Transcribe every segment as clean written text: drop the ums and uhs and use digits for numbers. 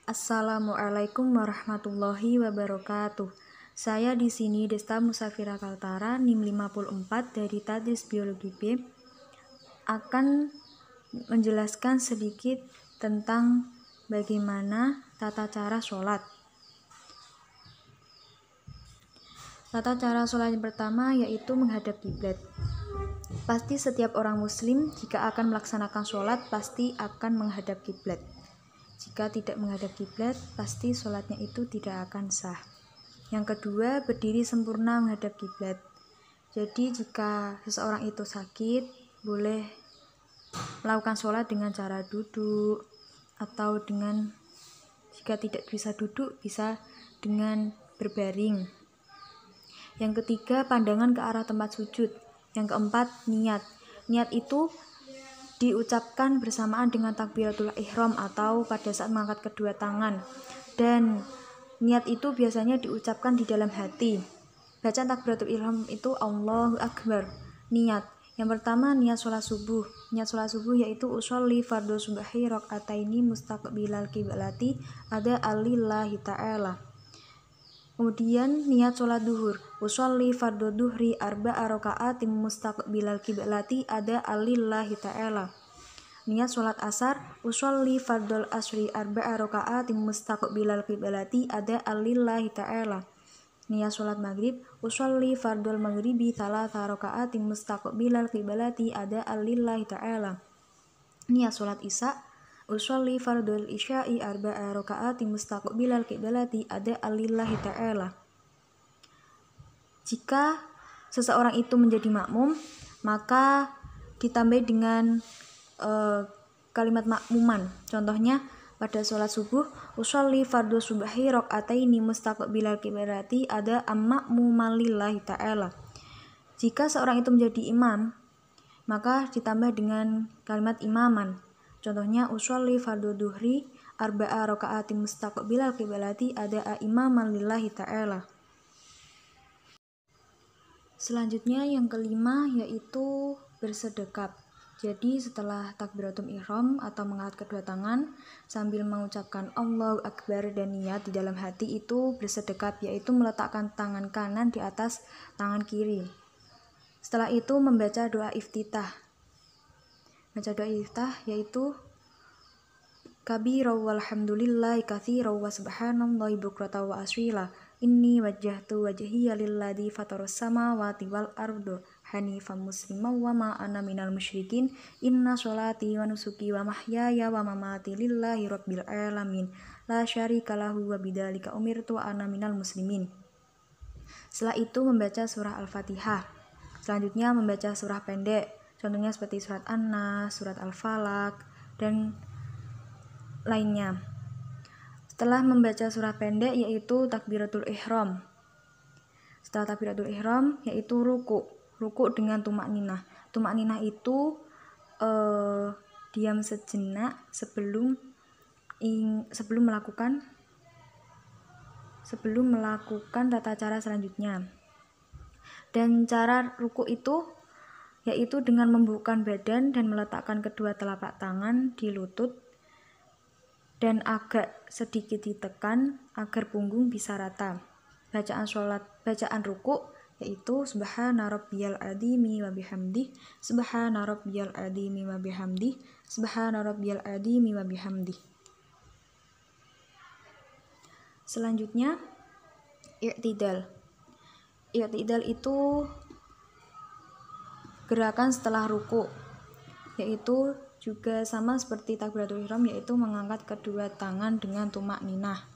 Assalamualaikum warahmatullahi wabarakatuh. Saya di sini Desta Musafira Kaltara NIM 54 dari Tadris Biologi B akan menjelaskan sedikit tentang bagaimana tata cara sholat. Tata cara sholat yang pertama yaitu menghadap kiblat. Pasti setiap orang muslim jika akan melaksanakan sholat pasti akan menghadap kiblat. Jika tidak menghadap kiblat, pasti sholatnya itu tidak akan sah. Yang kedua, berdiri sempurna menghadap kiblat. Jadi jika seseorang itu sakit, boleh melakukan sholat dengan cara duduk, atau dengan jika tidak bisa duduk, bisa dengan berbaring. Yang ketiga, pandangan ke arah tempat sujud. Yang keempat, niat. Niat itu diucapkan bersamaan dengan takbiratul ihram atau pada saat mengangkat kedua tangan, dan niat itu biasanya diucapkan di dalam hati. Bacaan takbiratul ihram itu Allahu Akbar. Niat yang pertama, niat sholat subuh. Niat sholat subuh yaitu usolli fardhu subhi rakaataini mustaqbilal qiblati ada alillahi ta'ala. Kemudian niat sholat duhur, usolli fardhu duhri arba'a raka'atin mustaqbilal qiblati ada alillahi ta'ala. Niat sholat asar, usolli fardhul asri arba'a raka'atin mustaqbilal qiblati ada alillahi ta'ala. Niat sholat maghrib, usolli fardhul maghribi thalatha raka'atin mustaqbilal qiblati ada alillahi ta'ala. Niat sholat isya, usolli fardhul isya'i arba'a raka'atin mustaqbilal qiblati ada alillahi ta'ala. Jika seseorang itu menjadi makmum, maka ditambah dengan kalimat makmuman. Contohnya pada sholat subuh, usolli fardhu subhi rakaataini mustaqbilal qiblati ada ammakmuman lillahi ta'ala. Jika seorang itu menjadi imam, maka ditambah dengan kalimat imaman. Contohnya usolli fardhu duhri arba'a raka'atin mustaqbilal qiblati ada imaman lillahi ta'ala. Selanjutnya yang kelima yaitu bersedekap. Jadi setelah takbiratul ihram atau mengangkat kedua tangan sambil mengucapkan Allahu Akbar dan niat di dalam hati itu bersedekap, yaitu meletakkan tangan kanan di atas tangan kiri. Setelah itu membaca doa iftitah. Baca doa iftitah yaitu kabira walhamdulillahi katsira wa subhanallahi bukrata wa aswila. Inni wajjahtu wajhiya lilladzi fataras samawati wal arda hanifan musliman wa ma ana minal musyrikin. Inna sholati wa nusuki wa mahyaya wa mamati lillahi rabbil alamin la syarika lahu wa bidzalika umirtu wa ana minal muslimin. Setelah itu membaca surah Al-Fatihah. Selanjutnya membaca surah pendek, contohnya seperti surat An-Nas, surat Al-Falaq, dan lainnya. Setelah membaca surah pendek yaitu takbiratul ihram. Setelah takbiratul ihram yaitu ruku dengan tumak ninah. Tumak ninah itu diam sejenak sebelum melakukan tata cara selanjutnya. Dan cara ruku itu yaitu dengan membuka badan dan meletakkan kedua telapak tangan di lutut dan agak sedikit ditekan agar punggung bisa rata. Bacaan ruku yaitu subhana rabbiyal adzimi wa bihamdih, subhana rabbiyal adzimi wa bihamdih, subhana rabbiyal adzimi wa bihamdih. Selanjutnya i'tidal. I'tidal itu gerakan setelah ruku, yaitu juga sama seperti takbiratul ihram, yaitu mengangkat kedua tangan dengan tumak ninah.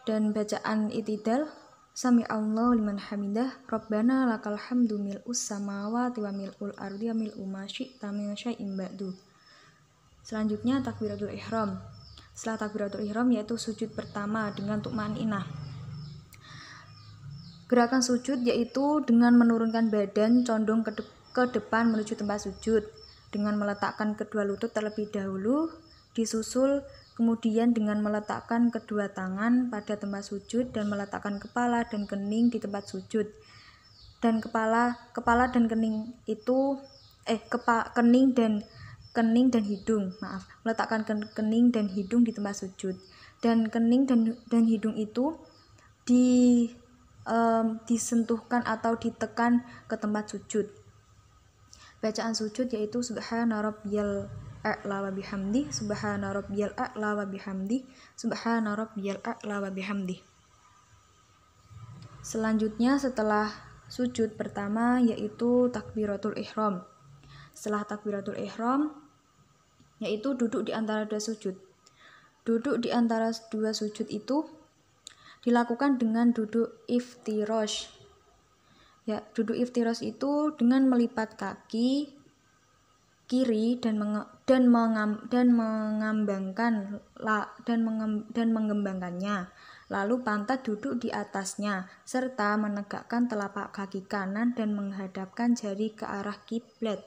Dan bacaan i'tidal sami'allahu liman hamidah rabbana lakal hamdu mil'us samawati wa mil'ul ardi wa mil'u ma syi'ta min syai'in ba'du. Selanjutnya takbiratul ihram. Setelah takbiratul ihram yaitu sujud pertama dengan tumakninah. Gerakan sujud yaitu dengan menurunkan badan condong ke depan menuju tempat sujud, dengan meletakkan kedua lutut terlebih dahulu, disusul kemudian dengan meletakkan kedua tangan pada tempat sujud dan meletakkan kepala dan kening di tempat sujud. Dan kepala dan kening itu kening dan kening dan hidung, meletakkan kening dan hidung di tempat sujud. Dan kening dan hidung itu disentuhkan atau ditekan ke tempat sujud. Bacaan sujud yaitu subhana rabbiyal a'la wa bihamdi, subhana rabbiyal a'la wa bihamdi, subhana rabbiyal a'la wa bihamdi. Selanjutnya setelah sujud pertama yaitu takbiratul ihram. Setelah takbiratul ihram yaitu duduk di antara dua sujud. Duduk di antara dua sujud itu dilakukan dengan duduk iftirash. Ya, duduk iftirash itu dengan melipat kaki kiri dan mengembangkannya. Lalu pantat duduk di atasnya serta menegakkan telapak kaki kanan dan menghadapkan jari ke arah kiblat.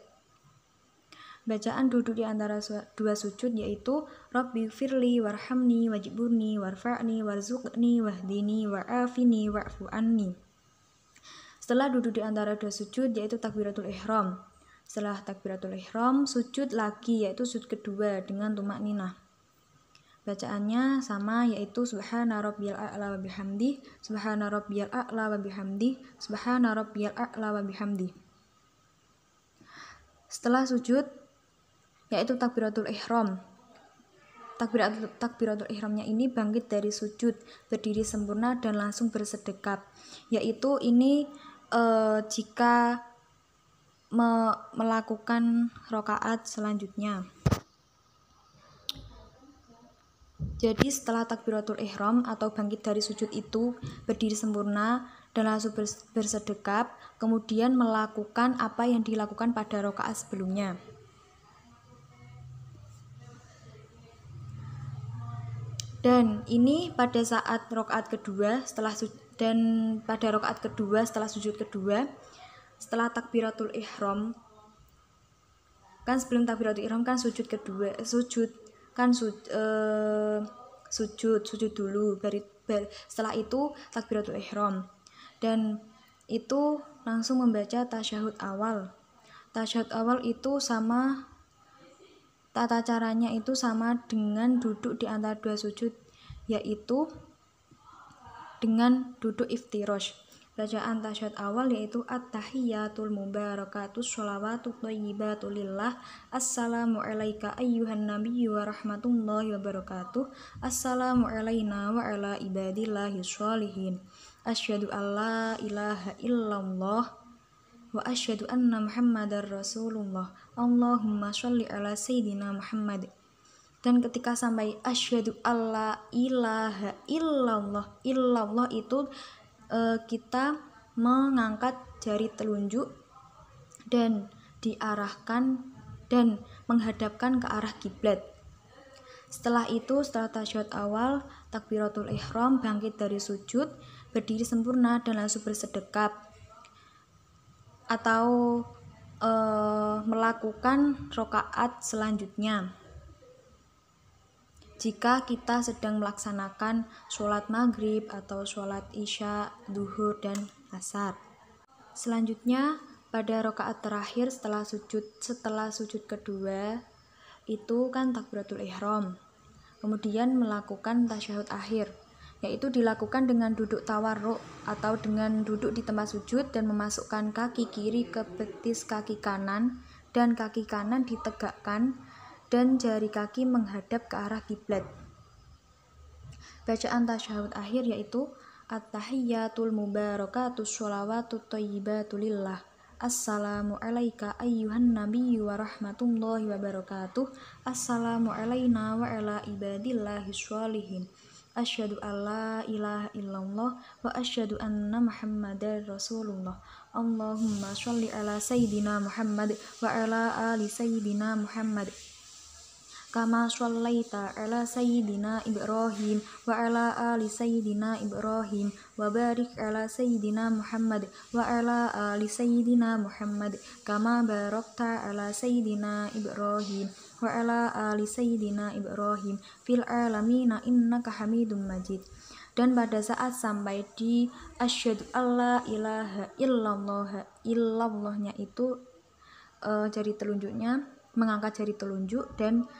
Bacaan duduk di antara dua sujud yaitu Rabbi firli warhamni wajburni warfa'ni warzuqni wahdini wa'afini wa'fu anni. Setelah duduk di antara dua sujud yaitu takbiratul ihram. Setelah takbiratul ihram sujud lagi yaitu sujud kedua dengan tumakninah. Bacaannya sama yaitu subhana rabbiyal a'la wa bihamdi, subhana rabbiyal a'la wa bihamdi, subhana rabbiyal a'la wa bihamdi. Setelah sujud yaitu takbiratul ihram. Takbiratul ihramnya ini bangkit dari sujud, berdiri sempurna dan langsung bersedekap. Yaitu ini jika melakukan rakaat selanjutnya. Jadi setelah takbiratul ihram atau bangkit dari sujud itu berdiri sempurna dan langsung bersedekap, kemudian melakukan apa yang dilakukan pada rakaat sebelumnya. Dan ini pada saat rakaat kedua setelah sujud kedua, setelah takbiratul ihram, kan sebelum takbiratul ihram kan sujud dulu, setelah itu takbiratul ihram, dan itu langsung membaca tasyahud awal. Tasyahud awal itu sama, tata caranya itu sama dengan duduk di antara dua sujud, yaitu dengan duduk iftirash. Bacaan tasyahud awal yaitu at-tahiyyatul mubarakatus sholawatut thayyibatu lillah, assalamu alayka ayyuhan nabiyyu wa rahmatullahi wa barakatuh, assalamu alayna wa ala ibadillahi sholihin, asyhadu an la ilaha illallah wa asyhadu anna muhammadar rasulullah, Allahumma sholli ala sayyidina Muhammad. Dan ketika sampai asyhadu alla ilaha illallah itu kita mengangkat jari telunjuk dan diarahkan dan menghadapkan ke arah kiblat. Setelah itu, setelah tasyahud awal, takbiratul ihram, bangkit dari sujud, berdiri sempurna dan langsung bersedekap atau melakukan rakaat selanjutnya. Jika kita sedang melaksanakan sholat maghrib atau sholat isya, duhur, dan asar. Selanjutnya pada rakaat terakhir setelah sujud kedua itu kan takbiratul ihram. Kemudian melakukan tasyahud akhir, yaitu dilakukan dengan duduk tawarruk atau dengan duduk di tempat sujud dan memasukkan kaki kiri ke betis kaki kanan dan kaki kanan ditegakkan dan jari kaki menghadap ke arah kiblat. Bacaan tasyahud akhir yaitu at-tahiyyatul mubarakatus sholawatut thayyibatu lillah, assalamu alayka ayyuhan nabiyyu wa rahmatullahi wa barakatuh, assalamu alayna wa ala ibadillahi sholihin, asyhadu an la ilaha illallah wa asyhadu anna muhammadar rasulullah, Allahumma sholli ala sayyidina Muhammad wa ala ali sayyidina Muhammad kama shallaita ala sayyidina Ibrahim wa ala ali sayyidina Ibrahim wa barik ala sayyidina Muhammad wa ala ali sayyidina Muhammad kama barakta ala sayyidina Ibrahim wa ala ali sayyidina Ibrahim fil alamina innaka hamidum majid. Dan pada saat sampai di asyhadu alla ilaha illallahnya itu jari telunjuknya mengangkat jari telunjuk dan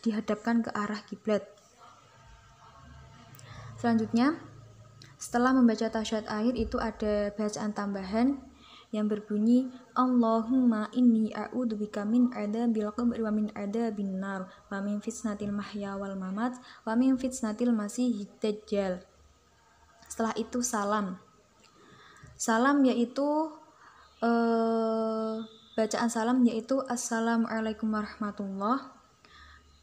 dihadapkan ke arah kiblat. Selanjutnya, setelah membaca tasyahud akhir itu ada bacaan tambahan yang berbunyi Allahumma inni a'udzubika min adzabil qabri wa min adzabin nar wa min fitnatil mahya wal mamat wa min fitnatil masiihid dajjal. Setelah itu salam. Salam yaitu bacaan salam yaitu Assalamualaikum warahmatullah.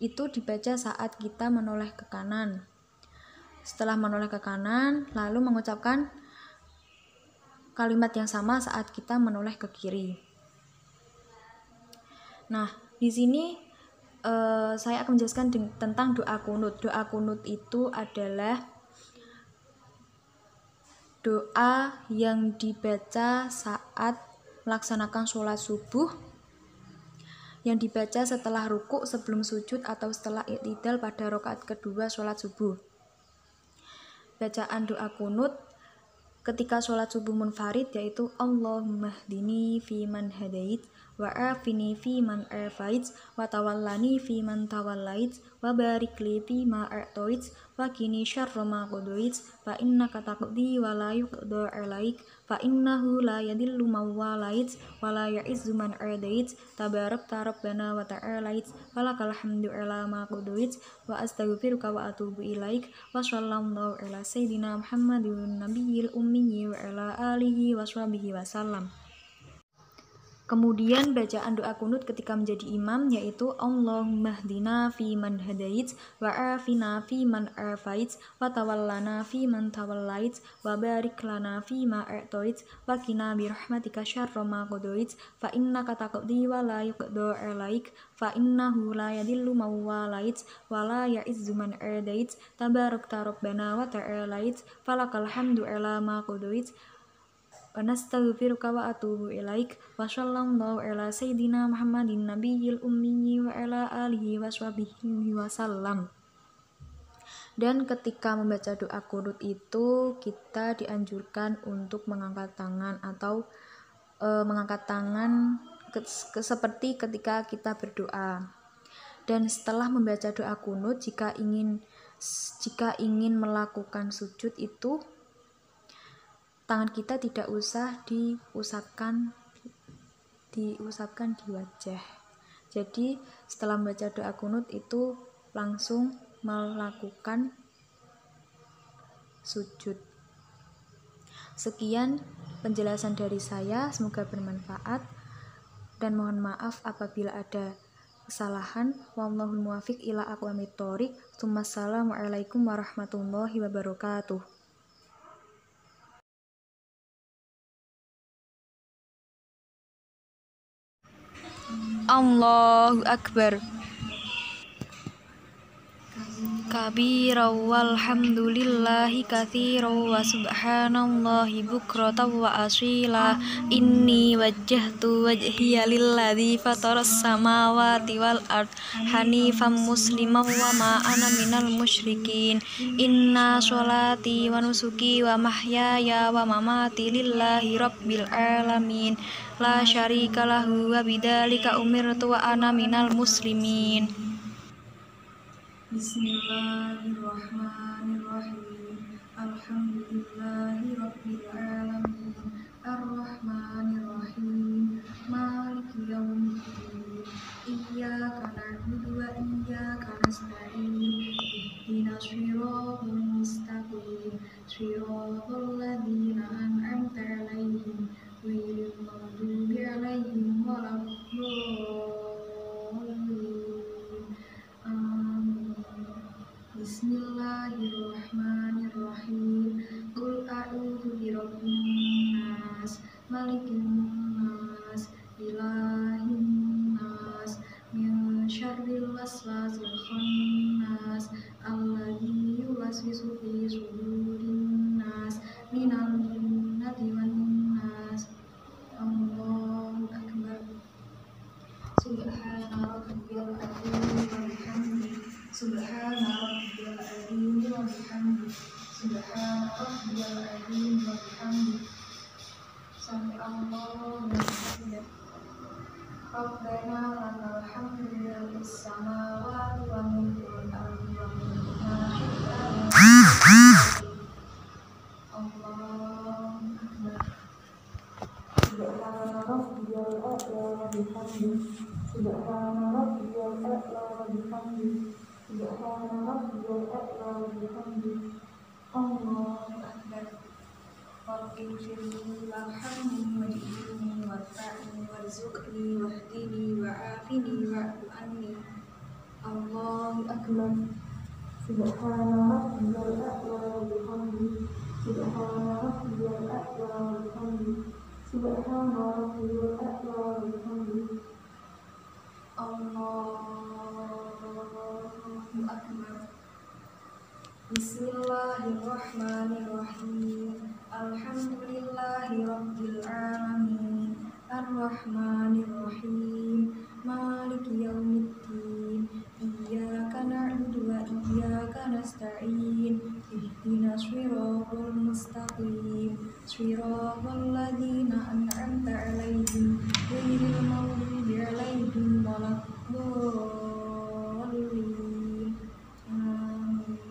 Itu dibaca saat kita menoleh ke kanan. Setelah menoleh ke kanan, lalu mengucapkan kalimat yang sama saat kita menoleh ke kiri. Nah, di sini saya akan menjelaskan tentang doa kunut. Doa kunut itu adalah doa yang dibaca saat melaksanakan sholat subuh, yang dibaca setelah rukuk, sebelum sujud, atau setelah i'tidal pada rakaat kedua sholat subuh. Bacaan doa kunut ketika sholat subuh munfarid yaitu Allahumma hdini fi man hadait wa afini fi man afait wa tawallani fi man tawallait wa barik li fi ma a'tait wa qini syarra ma qadait fa innaka taqdi wa la yuqda 'alaik fa innahu la yadillu man walait wa la ya'izzu man 'adait tabarakta rabbana wa ta'alait walakal hamdu 'ala ma qadait wa astaghfiruka wa atubu ilaik wa sallallahu ala sayyidina Muhammadin nabiyil ummi wa ala alihi wa sahbihi wasallam. Kemudian bacaan doa kunut ketika menjadi imam yaitu Allahumma hdina fi man hadait wa afina fi man afait wa tawallana fi man tawallait wa barik lana fi ma a'tait wa qina bi rahmatika syarra ma qadait fa innaka taqdi wa la yuqda 'alaik fa innahu la yadillu man walait wa la ya'izzu man 'adait tabarakta rabbana wa ta'alait falakal hamdu 'ala ma qadait wa nastaghfiruka wa atubu ilaik wa sallallahu ala sayyidina Muhammadin nabiyil ummi wa ala alihi wa sahbihi wasallam. Dan ketika membaca doa kunut itu kita dianjurkan untuk mengangkat tangan atau mengangkat tangan seperti ketika kita berdoa. Dan setelah membaca doa kunut jika ingin melakukan sujud itu tangan kita tidak usah diusapkan di wajah. Jadi setelah membaca doa kunut itu langsung melakukan sujud. Sekian penjelasan dari saya, semoga bermanfaat dan mohon maaf apabila ada kesalahan. Wallahul muwaffiq ila aqwamit thoriq. Wassalamualaikum warahmatullahi wabarakatuh. Allahu Akbar kabira walhamdulillahi katsira wa subhanallahi bukratan wa asila inni wajjahtu wajhiya lilladzi fataras samawati wal ard hanifan musliman wa ma ana minal musyrikin inna sholati wa nusuki wa mahyaya wa mamati lillahi rabbil alamin la syarika lahu wa bidzalika umirtu wa ana minal muslimin. Bismillahirrahmanirrahim. Alhamdulillahi rabbil alamin. Arrahmanirrahim. Maliki yaumiddin. Iyyaka na'budu wa iyyaka nasta'in. Ihdinas siratal mustaqim. Siratal ladzina an'amta 'alaihim ghairil maghdubi 'alaihim waladdallin. Bismillahirrahmanirrahim. Qul a'udzu birabbin nas, malikin nas, ilahin nas, min syarril waswasil khannas, alladzi yuwaswisu fi sudurin nas, minal jinnati wan nas. Allahu akbar. Subhana rabbiyal azim wa bihamdihi. Subhana rabbiyal azim wa bihamdihi. Subhana rabbiyal azim wa bihamdihi. Sami Allahu liman hamidah. Rabbana lakal hamdu mil'us samawati wa mil'ul ardi wa mil'u ma syi'ta min syai'in. Allahu akbar. Subhana rabbiyal a'la wa bihamdihi. Subhana rabbiyal a'la wa bihamdihi. Subhana rabbiyal a'la wa bihamdihi. Allahu akbar. Rabbi firli warhamni waj'alni warfa'ni warzuqni wahdini wa'afini wa'fu anni. Allahu akbar. Subhana rabbiyal a'la wa bihamdihi. Subhana rabbiyal a'la wa bihamdihi. Subhana rabbiyal a'la wa bihamdihi. Allahu akbar. Bismillahirrahmanirrahim. Alhamdulillahi rabbil alamin. Ar-Rahmanir-Rahim. Maliki yaumiddin. Iyyaka na'budu wa iyyaka nasta'in. Ihdinas siratal mustaqim. Siratal ladzina an'amta 'alaihim ghairil maghdubi 'alaihim waladdallin. Amin.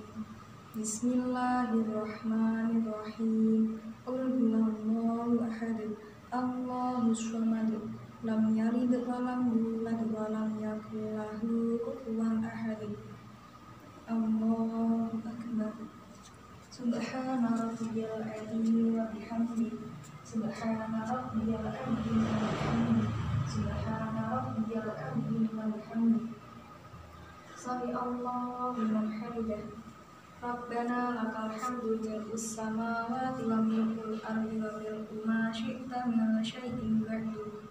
Bismillahirrahmanirrahim. Qul huwallahu ahad. Allahus samad. Lam yalid wa lam yulad wa lam yakul lahu kufuwan ahad. Allahu akbar. Subhana rabbiyal a'la wa bihamdihi. Subhana rabbiyal a'la wa bihamdihi. Subhana rabbiyal a'la wa bihamdihi. Sami Allahu liman hamidah. Rabbana lakal hamdu mil'us samawati wa mil'ul ardi wa mil'u ma syi'ta min syai'in ba'du.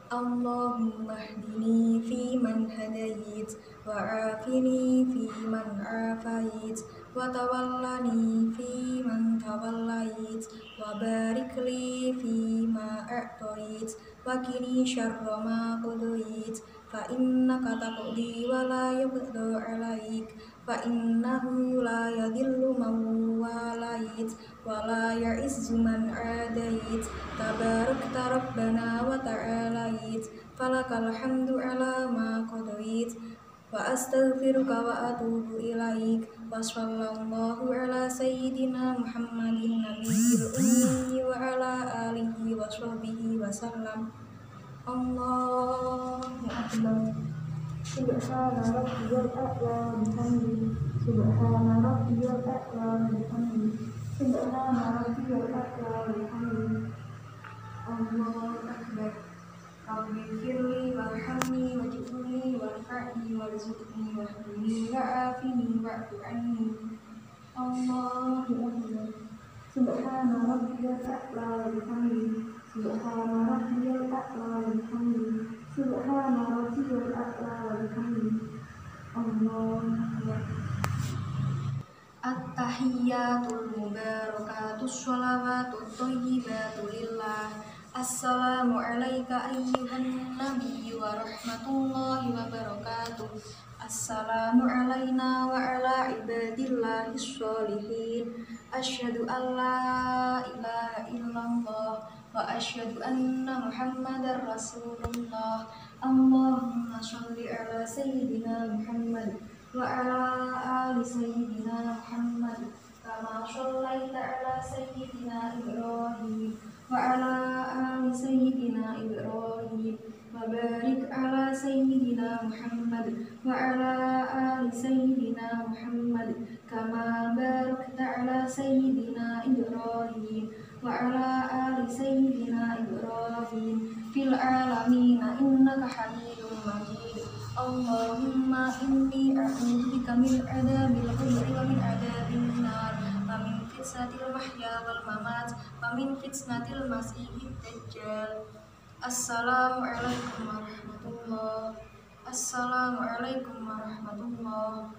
Allahumma hdini fi man hadayit wa afini fi man afait wa tawallani fi man tawallait wa barik li fi ma a'tait wa qini syarra ma qadait fa innaka taqdi wa la yuqda 'alaik fa innahu la yadhillu man walait wa la ya'izzu man 'adait tabarakta rabbana wa ta'alait falakal hamdu 'ala ma qadait wa astaghfiruka wa atubu ilaik wa sallallahu 'ala sayyidina Muhammadin nabiyil ummi wa 'ala alihi wa sahbihi wa sallam. Allahu akbar. Subhana rabbiyal a'la wa bihamdihi. Subhana rabbiyal a'la wa bihamdihi. Subhana rabbiyal a'la wa bihamdihi. Allahu akbar. Rabbi firli warhamni waj'alni warfa'ni warzuqni wahdini wa'afini wa'fu anni. Allahu akbar. Subhana rabbiyal a'la wa bihamdihi. Subhana rabbiyal a'la wa bihamdihi. Subhana rabbiyal a'la wa bihamdihi. Allahu akbar. At-tahiyyatul mubarakatus sholawatut thayyibatu lillah. Assalamu alayka ayyuhan nabiyyu wa rahmatullahi wa barakatuh. Assalamu alayna wa ala ibadillahis sholihin. Asyhadu an la ilaha illallah wa asyhadu anna Muhammadar Rasulullah. Allahumma sholli ala sayyidina Muhammad wa ala ali sayyidina Muhammad kama shallaita ala sayyidina Ibrahim wa ala ali sayyidina Ibrahim wa barik ala sayyidina Muhammad wa ala ali sayyidina Muhammad kama barakta ala sayyidina Ibrahim wa ala ali sayyidina Ibrahim fil alamin innaka Hamidum Majid. Allahumma inni a'udzubika min adabil qabri wa min adabin nar wa min fitnatil mahya wal mamat wa min fitnatil masiihid dajjal. Assalamu alaikum warahmatullahi. Assalamu alaikum warahmatullahi.